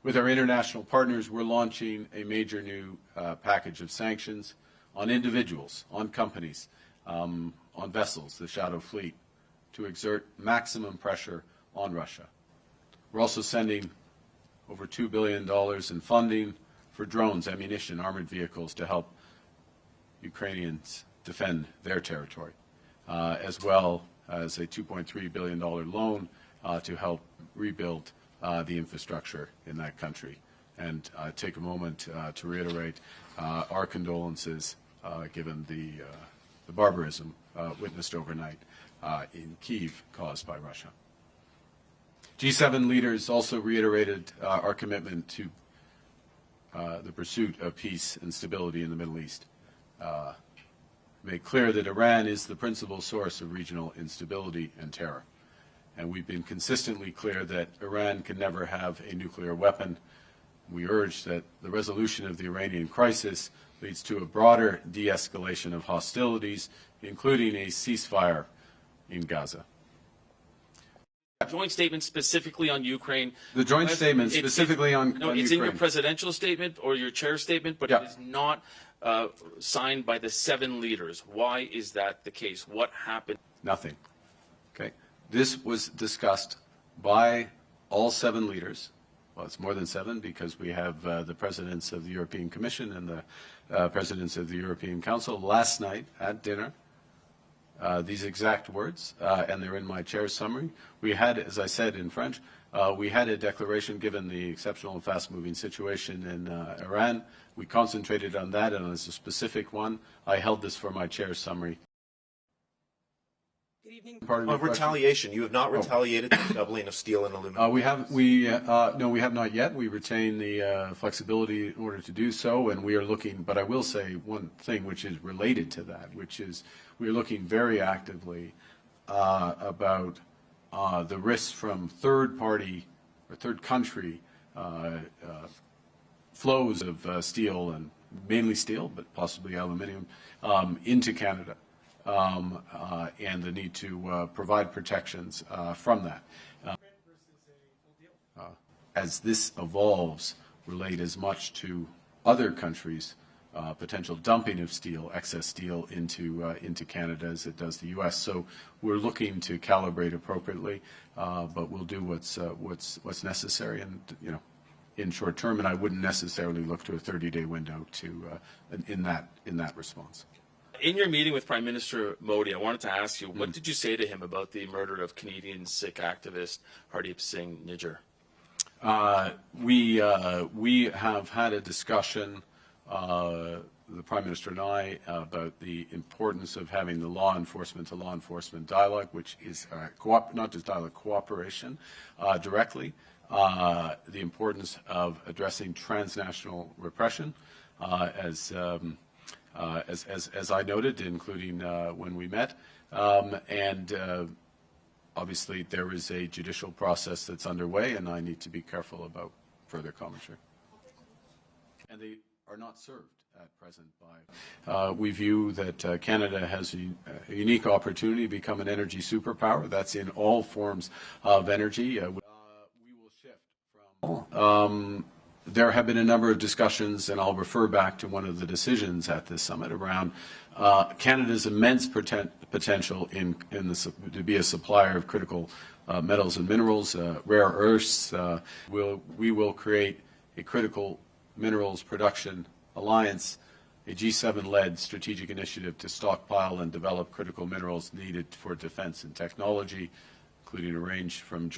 With our international partners, we're launching a major new package of sanctions on individuals, on companies, on vessels, the shadow fleet, to exert maximum pressure on Russia. We're also sending over $2 billion in funding for drones, ammunition, armored vehicles to help Ukrainians defend their territory, as well as a $2.3 billion loan to help rebuild the infrastructure in that country. And take a moment to reiterate our condolences given the barbarism witnessed overnight in Kyiv caused by Russia. G7 leaders also reiterated our commitment to the pursuit of peace and stability in the Middle East. Made clear that Iran is the principal source of regional instability and terror. And we've been consistently clear that Iran can never have a nuclear weapon. We urge that the resolution of the Iranian crisis leads to a broader de-escalation of hostilities, including a ceasefire in Gaza. Joint statement specifically on Ukraine. The joint statement specifically on Ukraine. It's in your presidential statement or your chair statement, but yeah. It is not signed by the 7 leaders. Why is that the case? What happened? Nothing. Okay. This was discussed by all 7 leaders. Well, it's more than 7 because we have the presidents of the European Commission and the presidents of the European Council last night at dinner. These exact words, and they're in my chair's summary. We had, as I said in French, we had a declaration given the exceptional and fast-moving situation in Iran. We concentrated on that, and as a specific one, I held this for my chair's summary. Good evening. On retaliation, you have not retaliated to the doubling of steel and aluminum. No, we have not yet. We retain the flexibility in order to do so, and we are looking. But I will say one thing which is related to that, which is we are looking very actively about the risks from third-party or third-country flows of steel, and mainly steel, but possibly aluminum, into Canada. And the need to provide protections from that. As this evolves, relate as much to other countries' potential dumping of steel, excess steel into Canada as it does the U.S. So we're looking to calibrate appropriately, but we'll do what's necessary, and in short term. And I wouldn't necessarily look to a 30-day window to in that response. In your meeting with Prime Minister Modi, I wanted to ask you, what did you say to him about the murder of Canadian Sikh activist Hardeep Singh Nijjar? We have had a discussion, the Prime Minister and I, about the importance of having the law enforcement to law enforcement dialogue, which is not just dialogue, cooperation directly, the importance of addressing transnational repression as I noted, including when we met, and obviously there is a judicial process that's underway, and I need to be careful about further commentary. And they are not served at present by. We view that Canada has a unique opportunity to become an energy superpower. That's in all forms of energy. We will shift from. There have been a number of discussions, and I'll refer back to one of the decisions at this summit around Canada's immense potential to be a supplier of critical metals and minerals, rare earths. We will create a critical minerals production alliance, a G7-led strategic initiative to stockpile and develop critical minerals needed for defense and technology, including a range from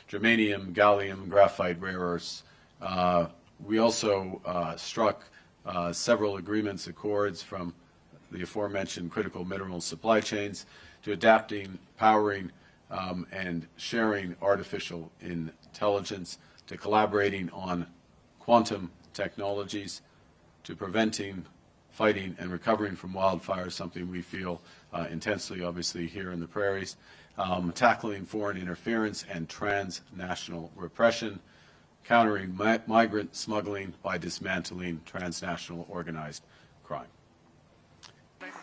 germanium, gallium, graphite, rare earths. We also struck several agreements, accords from the aforementioned critical mineral supply chains to adapting, powering, and sharing artificial intelligence, to collaborating on quantum technologies, to preventing, fighting, and recovering from wildfires, something we feel intensely, obviously, here in the prairies, tackling foreign interference and transnational repression, countering migrant smuggling by dismantling transnational organized crime. That is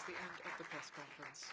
the end of the press conference.